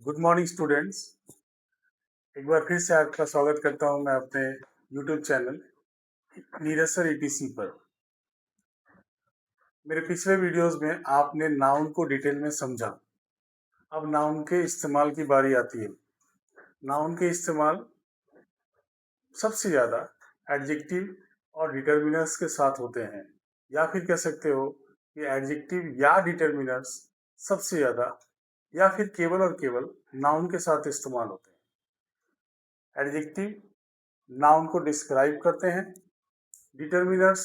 Good morning students. एक बार फिर से आपका स्वागत करता हूं मैं अपने YouTube channel Neeraj sir etc पर। मेरे पिछले वीडियोस में आपने नाउन को डिटेल में समझा। अब नाउन के इस्तेमाल की बारी आती है। नाउन के इस्तेमाल सबसे ज़्यादा एडजेक्टिव और डिटर्मिनर्स के साथ होते हैं, या फिर कह सकते हो कि एडजेक्टिव या डिटर्मिनर्स सबसे ज़्यादा या फिर केवल और केवल नाउन के साथ इस्तेमाल होते हैं। एडजेक्टिव नाउन को डिस्क्राइब करते हैं, डिटर्मिनर्स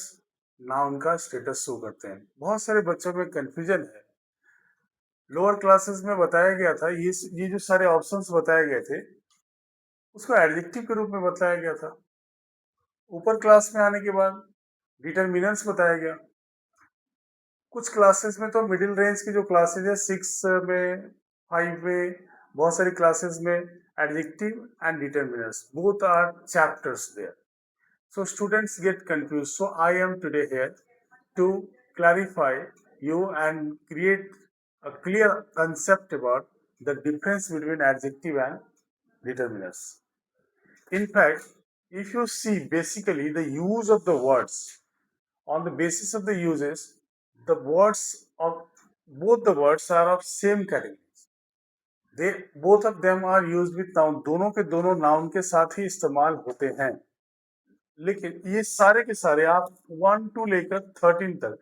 नाउन का स्टेटस शो करते हैं। बहुत सारे बच्चों में कंफ्यूजन है। लोअर क्लासेस में बताया गया था, ये जो सारे ऑप्शंस बताए गए थे उसको एडजेक्टिव के रूप में बताया गया था। ऊपर क्लास में आने के बाद डिटर्मिनर्स बताया गया। कुछ क्लासेस में तो मिडिल रेंज की जो क्लासेस है 6 में, 5 में, बहुत सारी क्लासेस में adjective and determiners both are chapters there. So students get confused. So I am today here to clarify you and create a clear concept about the difference between adjective and determiners. In fact, if you see basically the use of the words, on the basis of the uses, the words of both the words are of same category. They both of them are used with noun. दोनों के दोनों noun के साथ ही इस्तेमाल होते हैं। लेकिन ये सारे के सारे आप 1 टू लेकर 13 तक,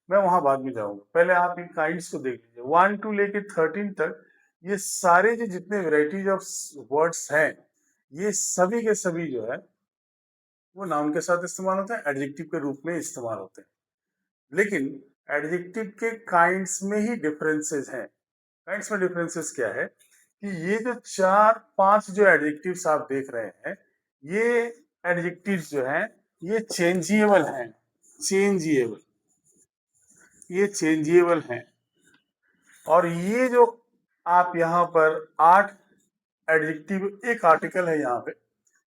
मैं वहां बाद में जाऊंगा, पहले आप इन काइंड्स को देख लीजिए। 1 टू लेकर 13 तक ये सारे जो जितने वेराइटीज ऑफ वर्ड्स हैं, ये सभी के सभी जो है वो नाउन के साथ इस्तेमाल होते हैं, एडजेक्टिव के रूप में इस्तेमाल होते हैं। लेकिन एडजेक्टिव के काइंड्स में ही डिफरेंसेस हैं। काइंड्स में डिफरेंसेस क्या है कि ये जो 4-5 जो एडजेक्टिव्स आप देख रहे हैं, ये एडजेक्टिव्स जो हैं ये चेंजिएबल हैं। चेंजिएबल, ये चेंजिएबल हैं। और ये जो आप यहाँ पर 8 एडजेक्टिव, एक आर्टिकल है यहाँ पे,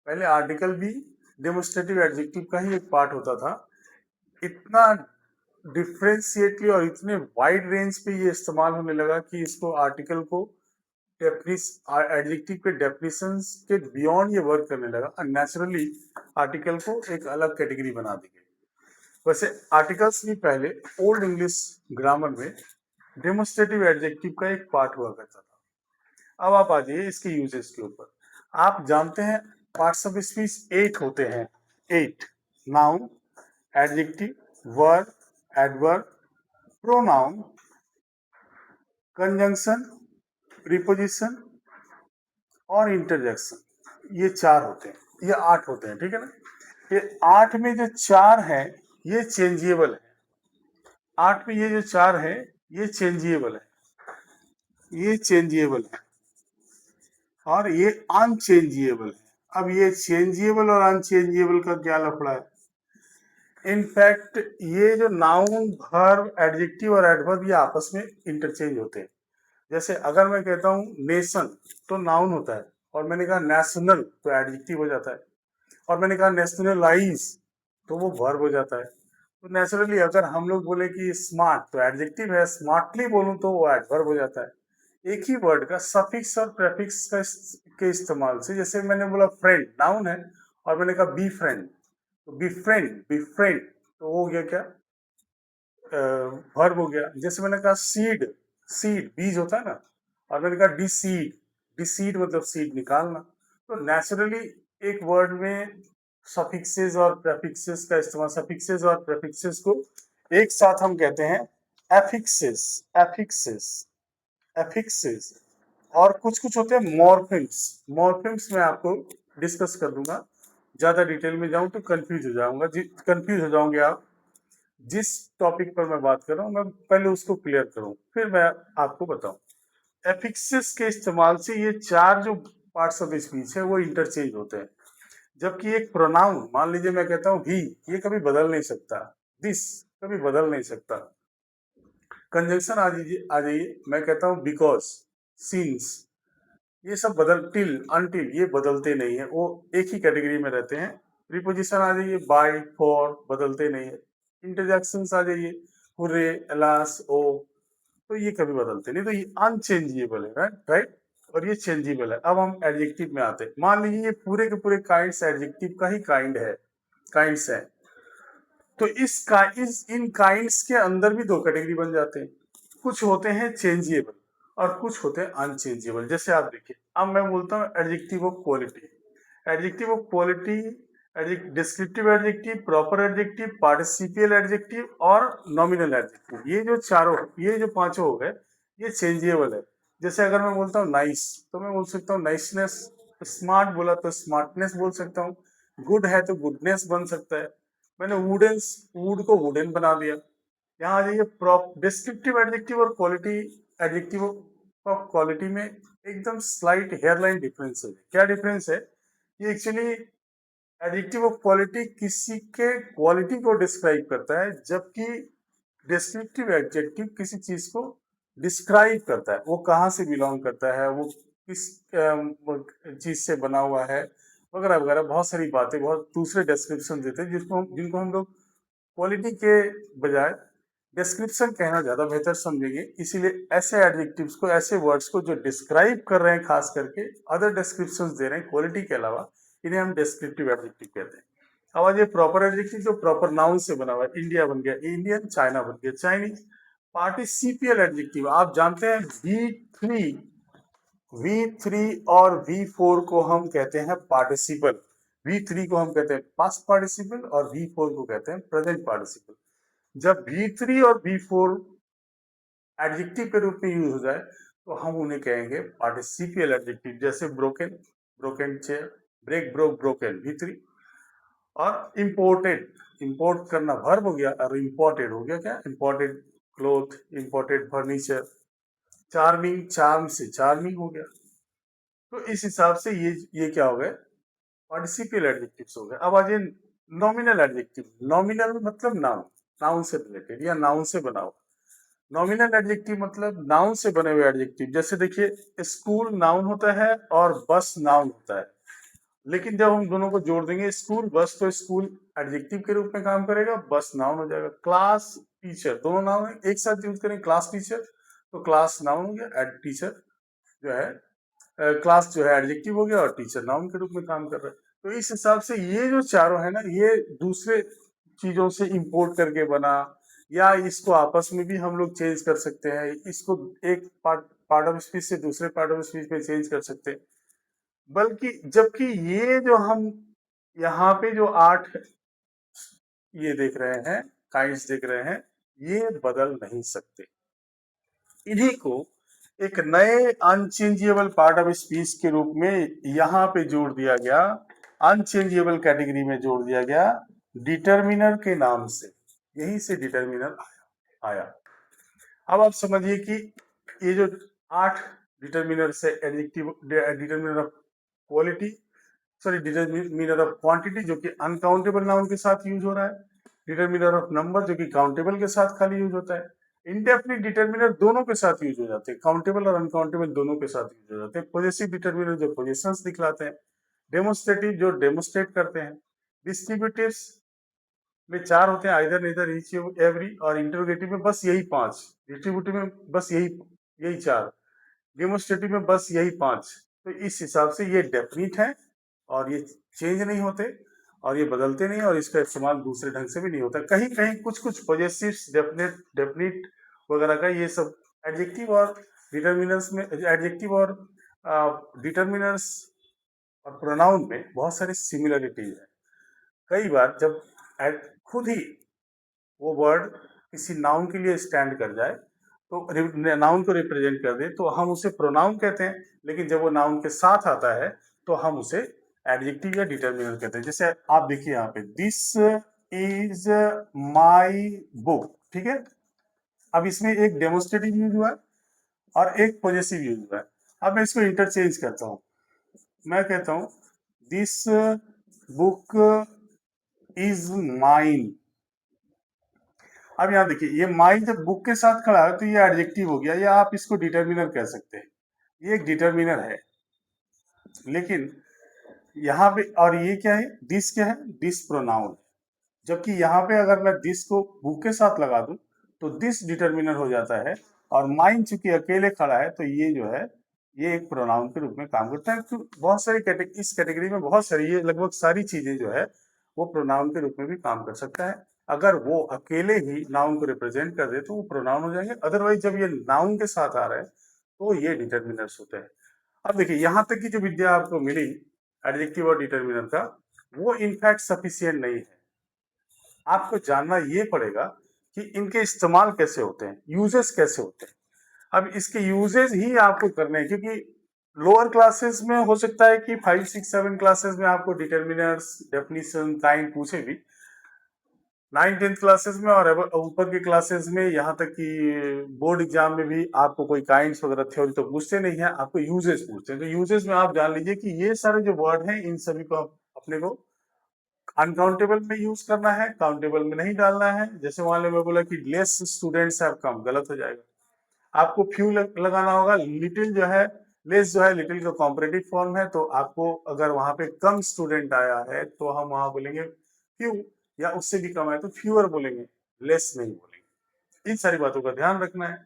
पहले आर्टिकल भी डेमोस्ट्रेटिव एडजेक्टिव का ही एक पार्ट होता था। इतना डिफ्रेंशिएटली और इतने वाइड रेंज पे ये इस्तेमाल होने लगा कि इसको आर्टिकल को एडजेक्टिव के डेफिनेशंस के बियॉन्ड ये वर्क करने लगा। नेचुरली आर्टिकल को एक अलग कैटेगरी बना दी गई। वैसे आर्टिकल्स भी पहले ओल्ड इंग्लिश ग्रामर में डेमोस्ट्रेटिव एडजेक्टिव का एक पार्ट हुआ करता था। अब आप आ जाइए इसके यूजेस के ऊपर। आप जानते हैं पार्ट्स ऑफ स्पीच 8 होते हैं। 8: noun, adjective, verb, adverb, pronoun, conjunction, preposition और इंटरजेक्शन। ये 4 होते हैं, ये 8 होते हैं, ठीक है ना। ये 8 में जो 4 है ये चेंजिएबल है। 8 में ये जो 4 है ये चेंजिएबल है, ये चेंजिएबल है और ये अनचेंजिएबल है। अब ये चेंजिएबल और अनचेंजिएबल का क्या लफड़ा है? इनफैक्ट ये जो नाउन, वर्ब, एडजेक्टिव और एडवर्ब ये आपस में इंटरचेंज होते हैं। जैसे अगर मैं कहता हूँ नेशन तो नाउन होता है, और मैंने कहा नेशनल तो एडजेक्टिव हो जाता है, और मैंने कहा नेशनलाइज तो वो वर्ब हो जाता है। तो नेचुरली अगर हम लोग बोले कि स्मार्ट तो एडजेक्टिव है, स्मार्टली बोलूं तो वो एडवर्ब हो जाता है। एक ही वर्ड का सफिक्स और प्रेफिक्स के इस्तेमाल से, जैसे मैंने बोला फ्रेंड नाउन है और मैंने कहा बी फ्रेंड, तो बी फ्रेंड तो वो हो गया क्या? वर्ब हो गया। जैसे मैंने कहा सीड, सीड बीज होता है ना, और मैंने कहा डिसीड, डिसीड मतलब सीड निकालना। तो नेचुरली एक वर्ड में सफिक्सेस और प्रेफिक्सेस का इस्तेमाल, सफिक्सेस और प्रेफिक्सेस को एक साथ हम कहते हैं एफिक्सेस, एफिक्सेस, एफिक्सेस। और कुछ कुछ होते हैं मॉर्फिम्स। मॉर्फिम्स मैं आपको डिस्कस कर दूंगा। ज्यादा डिटेल में जाऊं तो कंफ्यूज हो जाऊंगा, कंफ्यूज हो जाओगे आप। जिस टॉपिक पर मैं बात कर रहा हूं मैं पहले उसको क्लियर करूं, फिर मैं आपको बताऊं। एफिक्सेस के इस्तेमाल से ये 4 जो पार्ट्स ऑफ स्पीच है वो इंटरचेंज होते हैं। जबकि एक प्रोनाउन, मान लीजिए मैं कहता हूं ही, ये कभी बदल नहीं सकता। दिस कभी बदल नहीं सकता। कंजंक्शन आ जाइए, मैं कहता हूं बिकॉज, सिंस, ये सब बदल, टिल, अनटिल, ये बदलते नहीं है, वो एक ही कैटेगरी में रहते हैं। प्रीपोजिशन आ जाइए, बाय, फॉर, बदलते नहीं है। इंटरजेक्शंस आ जाइए, हुर्रे, अलास, ओ, तो ये कभी बदलते नहीं, तो ये अनचेंजेबल है, राइट राइट। और ये चेंजेबल है। अब हम एडजेक्टिव में आते हैं। मान लीजिए ये पूरे के पूरे काइंड्स एडजेक्टिव का ही काइंड्स है, तो इन काइंड्स के अंदर भी दो कैटेगरी बन जाते हैं। कुछ होते हैं चेंजेबल और कुछ होते हैं अनचेंजेबल। जैसे आप देखिए, अब मैं बोलता हूँ adjective of quality, adjective of quality, descriptive adjective, proper adjective, participial adjective और नॉमिनल एडजेक्टिव। ये जो पांचों हो गए, ये चेंजेबल है। जैसे अगर मैं बोलता हूँ नाइस, तो मैं बोल सकता हूँ नाइसनेस। स्मार्ट बोला तो स्मार्टनेस बोल सकता हूँ। गुड है तो गुडनेस बन सकता है। मैंने वुड को वुडन बना दिया। यहाँ आ जाइए, डिस्क्रिप्टिव एडजेक्टिव और क्वालिटी एडजेक्टिव ऑफ क्वालिटी में एकदम स्लाइट हेयरलाइन डिफरेंस है। क्या डिफरेंस है? ये एक्चुअली एडजेक्टिव ऑफ क्वालिटी किसी के क्वालिटी को डिस्क्राइब करता है, जबकि डिस्क्रिप्टिव एडजेक्टिव किसी चीज को डिस्क्राइब करता है। वो कहाँ से बिलोंग करता है, वो किस चीज से बना हुआ है, वगैरह वगैरह बहुत सारी बातें, बहुत दूसरे डिस्क्रिप्शन देते हैं जिनको हम लोग क्वालिटी के बजाय डिस्क्रिप्शन कहना ज्यादा बेहतर समझेंगे। इसीलिए ऐसे एडजेक्टिव्स को, ऐसे वर्ड्स को जो डिस्क्राइब कर रहे हैं, खास करके अदर डिस्क्रिप्शंस दे रहे हैं क्वालिटी के अलावा, इन्हें हम डिस्क्रिप्टिव एडजेक्टिव कहते हैं। अब आज ये प्रॉपर एडजेक्टिव जो प्रॉपर नाउन से बना हुआ है, इंडिया बन गया इंडियन, चाइना बन गया चाइनीज। पार्टिसिपियल एडजेक्टिव, आप जानते हैं V3 और V4 को हम कहते हैं पार्टिसिपल। V3 को हम कहते हैं पास्ट पार्टिसिपल और V4 को कहते हैं प्रेजेंट पार्टिसिपल। जब V3 और V4 एडजेक्टिव के रूप में यूज हो जाए, तो हम उन्हें कहेंगे पार्टिसिपियल एडजेक्टिव। जैसे broken, broken chair, break, broke, broken, V3। और इम्पोर्टेड, इम्पोर्ट करना वर्ब हो गया, और इम्पोर्टेड हो गया क्या? Imported cloth, imported furniture. Charming, charm से चार्मिंग हो गया। तो इस हिसाब से ये क्या हो गए? पार्टिसिपियल एडजेक्टिव्स हो गए। अब आ जाइए नॉमिनल एडजेक्टिव। नॉमिनल मतलब नाउन, नाउन से रिलेटेड या नाउन से बना हुआ। नॉमिनल एडजेक्टिव मतलब नाउन से बने हुए एडजेक्टिव। जैसे देखिए, स्कूल नाउन होता है और बस नाउन होता है, लेकिन जब हम दोनों को जोड़ देंगे, स्कूल बस, तो स्कूल एडजेक्टिव के रूप में काम करेगा, बस नाउन हो जाएगा। क्लास टीचर, दोनों नाउन एक साथ यूज करें, क्लास टीचर तो क्लास नाउन हो गया, टीचर जो है क्लास जो है एडजेक्टिव हो गया, और टीचर नाउन के रूप में काम कर रहा है। तो इस हिसाब से ये जो चारों है ना, ये दूसरे चीजों से इंपोर्ट करके बना, या इसको आपस में भी हम लोग चेंज कर सकते हैं। इसको एक पार्ट ऑफ स्पीच से दूसरे पार्ट ऑफ स्पीच में चेंज कर सकते हैं। बल्कि जबकि ये जो हम यहाँ पे जो 8 ये देख रहे हैं, काइंड्स देख रहे हैं, ये बदल नहीं सकते। इन्हीं को एक नए अनचेंजेबल पार्ट ऑफ स्पीच के रूप में यहाँ पे जोड़ दिया गया, अनचेंजेबल कैटेगरी में जोड़ दिया गया डिटर्मिनर के नाम से। यहीं से डिटर्मिनर आया। अब आप समझिए कि ये जो 8 डिटर्मिनर से adjective, determiner of quality, sorry determiner of quantity जो कि अनकाउंटेबल नाउन के साथ यूज हो रहा है, डिटर्मिनर ऑफ नंबर जो कि काउंटेबल के साथ खाली यूज होता है, इंडेफिनिट डिटर्मिनर दोनों के साथ यूज हो जाते हैं, काउंटेबल और अनकाउंटेबल दोनों के साथ यूज हो जाते हैं, पॉजेसिव डिटर्मिनर जो पोजीशंस दिखलाते हैं, डेमोन्स्ट्रेटिव जो डेमोन्स्ट्रेट करते हैं, डिस्ट्रीब्यूटिव्स में 4 होते हैं, आइदर, नेदर, ईच, एवरी, और इंटरोगेटिव में बस यही 5, डिस्ट्रीब्यूटिव में बस यही 4, डेमोन्स्ट्रेटिव में बस यही 5। तो इस हिसाब से ये डेफिनिट है और ये चेंज नहीं होते और ये बदलते नहीं, और इसका इस्तेमाल दूसरे ढंग से भी नहीं होता। कहीं कहीं कुछ पॉजेसिव्स, डेफिनिट वगैरह का ये सब एडजेक्टिव और डिटर्मिनर्स में, एडजेक्टिव और डिटर्मिनर्स और प्रोनाउन में बहुत सारी सिमिलरिटीज है। कई बार जब खुद ही वो वर्ड किसी नाउन के लिए स्टैंड कर जाए, तो नाउन को रिप्रेजेंट कर दे, तो हम उसे प्रोनाउन कहते हैं, लेकिन जब वो नाउन के साथ आता है तो हम उसे एडजेक्टिव या डिटर्मिनर कहते हैं। जैसे आप देखिए यहाँ पे, दिस इज माई बुक, ठीक है। अब इसमें एक डेमोन्स्ट्रेटिव यूज हुआ है और एक पॉजेसिव यूज हुआ है। अब मैं इसको इंटरचेंज करता हूँ, मैं कहता हूँ दिस बुक इज माइन। अब यहाँ देखिए, ये माइन जब बुक के साथ खड़ा है तो ये एडजेक्टिव हो गया, या आप इसको डिटर्मिनर कह सकते हैं, ये एक डिटर्मिनर है। लेकिन यहाँ पे, और ये क्या है, दिस क्या है, दिस प्रोनाउन। जबकि यहाँ पे अगर मैं दिस को बुक के साथ लगा दूं तो दिस डिटर्मिनर हो जाता है, और माइन चूंकि अकेले खड़ा है तो ये जो है ये एक प्रोनाउन के रूप में काम करता है। तो बहुत सारी इस कैटेगरी में बहुत सारी, ये लगभग सारी चीजें जो है वो प्रोनाउन के रूप में भी काम कर सकता है। अगर वो अकेले ही नाउन को रिप्रेजेंट कर दे तो वो प्रोनाउन हो जाएंगे, अदरवाइज जब ये नाउन के साथ आ रहा है तो ये डिटर्मिनर्स होते हैं। अब देखिए यहाँ तक की जो विद्या आपको मिली एडजेक्टिव और डिटर्मिनर का, वो इनफैक्ट सफिशियंट नहीं है। आपको जानना ये पड़ेगा कि इनके इस्तेमाल कैसे होते हैं, यूजेस कैसे होते हैं। अब इसके यूजेस ही आपको करने हैं, क्योंकि लोअर क्लासेस में हो सकता है कि 5, 6, 7 क्लासेस में आपको डिटर्मिनर्स, डेफिनेशन, काइंड पूछे भी। 9, 10 क्लासेस में और ऊपर के क्लासेस में, यहाँ तक कि बोर्ड एग्जाम में भी आपको कोई काइंड्स वगैरह थ्योरी तो पूछते नहीं है, आपको यूजेस पूछते हैं। तो यूजेस में आप जान लीजिए कि ये सारे जो वर्ड हैं इन सभी को अपने को अनकाउंटेबल में यूज करना है, काउंटेबल में नहीं डालना है। जैसे मान लो मैं बोला कि लेस स्टूडेंट्स हैव कम, गलत हो जाएगा। आपको फ्यू लगाना होगा। लिटिल जो है, लेस जो है लिटिल का कॉम्परेटिव फॉर्म है, तो आपको अगर वहां पे कम स्टूडेंट आया है तो हम वहां बोलेंगे फ्यू, या उससे भी कम है तो फ्यूअर बोलेंगे, लेस नहीं बोलेंगे। इन सारी बातों का ध्यान रखना है।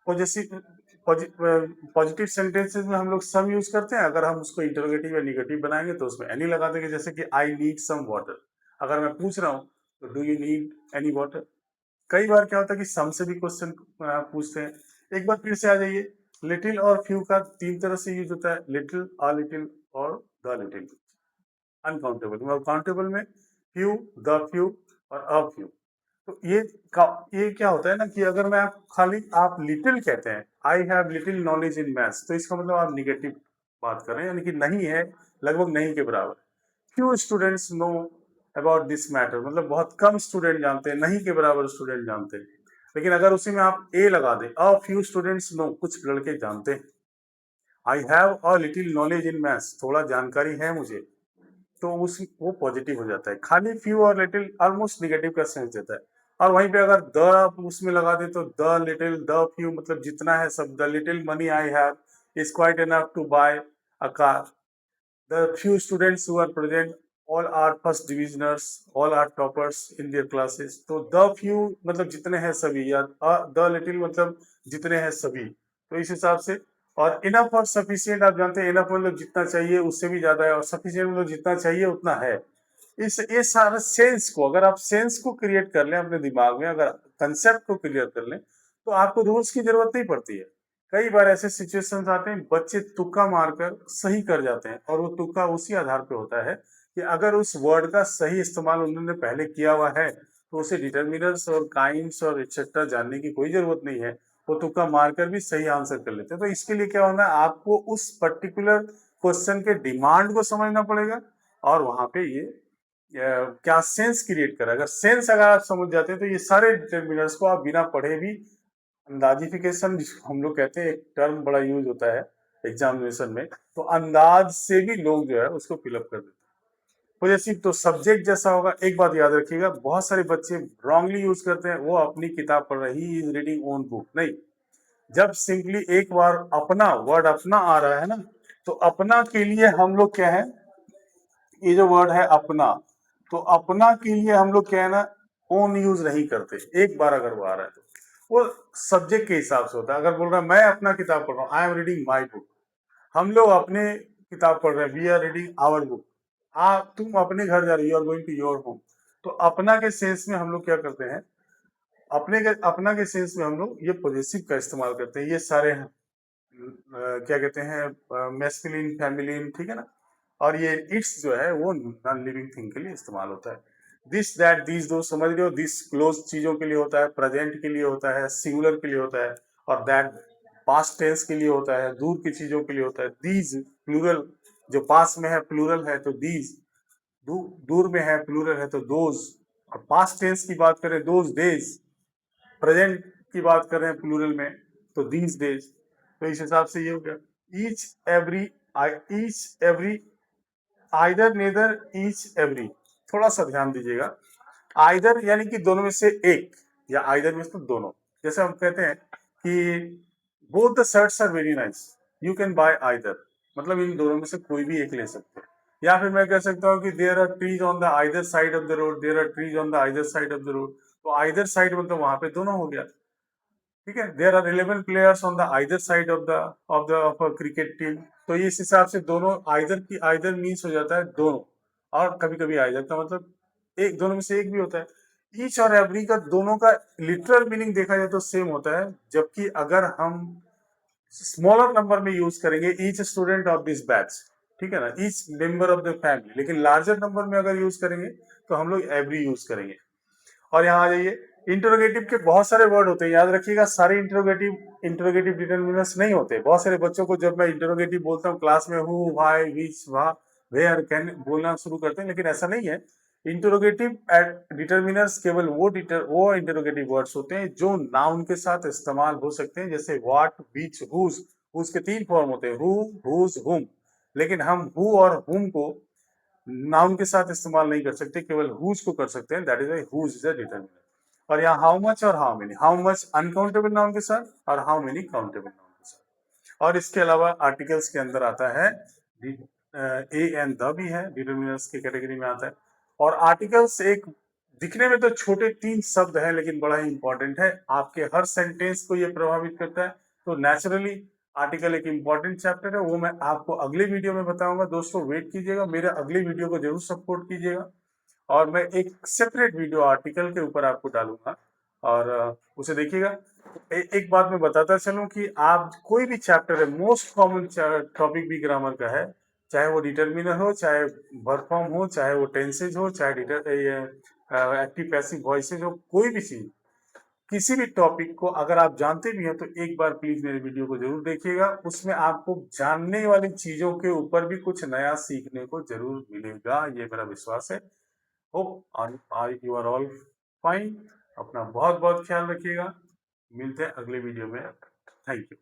पॉजिटिव पॉजिटिव सेंटेंसेस में हम लोग सम यूज करते हैं। अगर हम उसको इंटरोगेटिव या निगेटिव बनाएंगे तो उसमें एनी लगा देंगे, जैसे कि आई नीड सम वाटर। अगर मैं पूछ रहा हूँ तो do you need any water. कई बार क्या होता है कि सम से भी क्वेश्चन पूछते हैं। एक बार फिर से आ जाइए, लिटिल और फ्यू का 3 तरह से यूज होता है, लिटिल, अ लिटिल और द लिटिल। अनकाउंटेबल और काउंटेबल में फ्यू, द फ्यू और अ फ्यू। तो ये क्या होता है ना कि अगर मैं खाली आप लिटिल कहते हैं, I have little knowledge in maths, तो इसका मतलब आप निगेटिव बात कर रहे हैं, यानी कि नहीं है, लगभग नहीं के बराबर। Few students know about this matter, मतलब बहुत कम स्टूडेंट जानते हैं, नहीं के बराबर स्टूडेंट जानते हैं। लेकिन अगर उसी में आप ए लगा दें, अ फ्यू स्टूडेंट्स नो, कुछ लड़के जानते हैं। I have a little knowledge in maths, थोड़ा जानकारी है मुझे, तो उस वो पॉजिटिव हो जाता है। खाली फ्यू और लिटिल ऑलमोस्ट निगेटिव का सेंस देता है। और वहीं पे अगर द आप उसमें लगा दे तो द लिटिल, द फ्यू मतलब जितना है सब। The little money I have is quite enough to buy a car. The few students who are present, all are first divisioners, all are toppers in their classes. तो the few मतलब जितने हैं सभी, या the little मतलब जितने हैं सभी, तो इस हिसाब से। और इनफ और सफिशियंट आप जानते हैं, इनफ मतलब जितना चाहिए उससे भी ज्यादा है, और सफिशियंट मतलब जितना चाहिए उतना है। ये सारा सेंस को, अगर आप सेंस को क्रिएट कर लें अपने दिमाग में, अगर कंसेप्ट को क्लियर कर लें, तो आपको रूल्स की जरूरत नहीं पड़ती है। कई बार ऐसे सिचुएशंस आते हैं, बच्चे तुक्का मारकर सही कर जाते हैं, और वो तुक्का उसी आधार पे होता है कि अगर उस वर्ड का सही इस्तेमाल उन्होंने पहले किया हुआ है तो उसे डिटर्मिनर्स और काइंड्स और एक्सेट्रा जानने की कोई जरूरत नहीं है, वो तुक्का मारकर भी सही आंसर कर लेते हैं। तो इसके लिए क्या होना है, आपको उस पर्टिकुलर क्वेश्चन के डिमांड को समझना पड़ेगा, और वहां पे ये क्या सेंस क्रिएट करा। अगर सेंस अगर आप समझ जाते हैं तो ये सारे डिटर्मिनर्स को आप बिना पढ़े भी, अंदाजिफिकेशन जिसको हम लोग कहते हैं, एक टर्म बड़ा यूज होता है एग्जामिनेशन में, तो अंदाज से भी लोग जो है उसको फिलअप कर देते हैं। पॉजेसिव तो सब्जेक्ट जैसा होगा। एक बात याद रखिएगा, बहुत सारे बच्चे रॉन्गली यूज करते हैं, वो अपनी किताब पढ़ रहे, he is reading own book, नहीं। जब सिंपली एक बार अपना वर्ड अपना आ रहा है ना, तो अपना के लिए हम लोग क्या है, ये जो वर्ड है अपना, तो अपना के लिए हम लोग क्या है ना, ओन यूज नहीं करते। एक बार अगर वो आ रहा है तो वो सब्जेक्ट के हिसाब से होता है। अगर बोल रहा है मैं अपना किताब पढ़ रहा हूँ, I am reading my book, हम लोग अपने किताब पढ़ रहे हैं, we are reading our book. तुम अपने घर जा रही हो, you are going to your home. तो अपना के सेंस में हम लोग क्या करते हैं, अपना के सेंस में हम लोग ये पॉजेसिव का इस्तेमाल करते हैं। ये सारे क्या कहते हैं, मैस्कुलिन, फेमिनिन, ठीक है ना। और ये इट्स जो है वो नॉन लिविंग थिंग के लिए इस्तेमाल होता है। दिस, दैट, दीज, दो, समझ रहे हो। दिस क्लोज चीजों के लिए होता है, प्रेजेंट के लिए होता है, सिंगुलर के लिए होता है, और दैट पास्ट टेंस के लिए होता है, दूर की चीजों के लिए होता है। दीज प्लूरल, जो पास में है प्लूरल है तो दीज, दूर में है प्लूरल है तो दोज। और पास्ट टेंस की बात करें, दोज डेज। प्रेजेंट की बात कर रहे हैं प्लूरल में, तो दीज डेज। तो इस हिसाब से ये हो गया each every, each every, either, neither, each every. थोड़ा सा ध्यान दीजिएगा, आइदर यानी कि दोनों में से एक, या आइदर में से दोनों। जैसे हम कहते हैं कि both the shirts are very nice, you can buy either, मतलब इन दोनों में से कोई भी एक ले सकते हैं। या फिर मैं कह सकता हूँ कि there are trees on the either side of the road, there are trees on the either side of the road. तो आइदर साइड मतलब वहां पे दोनों हो गया। ठीक है, there are 11 players on the either side of a cricket team. तो इस हिसाब से दोनों आइदर मीन्स हो जाता है दोनों, और कभी कभी आइदर का मतलब एक, दोनों में से एक भी होता है। ईच और एवरी का दोनों का लिटरल मीनिंग देखा जाए तो सेम होता है, जबकि अगर हम स्मॉलर नंबर में यूज करेंगे each student of this batch, ठीक है ना, each member of the family, लेकिन लार्जर नंबर में अगर यूज करेंगे तो हम लोग एवरी यूज करेंगे। और यहाँ आ जाइए, इंटरोगेटिव के बहुत सारे वर्ड होते हैं, याद रखिएगा, सारे इंटरोगेटिव डिटरमिनर्स नहीं होते। बहुत सारे बच्चों को जब मैं इंटरोगेटिव बोलता हूँ क्लास में, who, why, which, where, can बोलना शुरू करते हैं, लेकिन ऐसा नहीं है। इंटरोगेटिव डिटरमिनर्स केवल वो इंटरोगेटिव वर्ड्स होते हैं जो नाउन के साथ इस्तेमाल हो सकते हैं, जैसे व्हाट, विच, हुज के 3 फॉर्म होते हैं, हु, हुज, हुम। लेकिन हम हु और हुम को नाउन के साथ इस्तेमाल नहीं कर सकते, केवल हुज को कर सकते हैं, that is why whose is a determiner. और यहाँ हाउ मच और हाउ मच अनकाउंटेबल नाउन के साथ, और हाउ मेनी काउंटेबल नाउन के साथ। और इसके अलावा आर्टिकल्स के अंदर आता है ए एंड द भी है, डिटरमिनर्स की कैटेगरी में आता है। और आर्टिकल्स एक दिखने में तो छोटे 3 शब्द हैं, लेकिन बड़ा ही इंपॉर्टेंट है, आपके हर सेंटेंस को ये प्रभावित करता है। तो नेचुरली आर्टिकल एक इंपॉर्टेंट चैप्टर है, वो मैं आपको अगले वीडियो में बताऊंगा। दोस्तों वेट कीजिएगा, मेरे अगले वीडियो को जरूर सपोर्ट कीजिएगा, और मैं एक सेपरेट वीडियो आर्टिकल के ऊपर आपको डालूंगा, और उसे देखिएगा। एक बात मैं बताता चलूं कि आप कोई भी चैप्टर है, मोस्ट कॉमन टॉपिक भी ग्रामर का है, चाहे वो डिटरमिनर हो, चाहे वर्ब फॉर्म हो, चाहे वो टेंसेज हो, चाहे एक्टिव पैसिव वॉइसेज हो, कोई भी चीज, किसी भी टॉपिक को अगर आप जानते भी हैं तो एक बार प्लीज मेरे वीडियो को जरूर देखिएगा। उसमें आपको जानने वाली चीजों के ऊपर भी कुछ नया सीखने को जरूर मिलेगा, ये मेरा विश्वास है। Hope you are all fine. अपना बहुत बहुत ख्याल रखिएगा, मिलते हैं अगले वीडियो में। Thank you.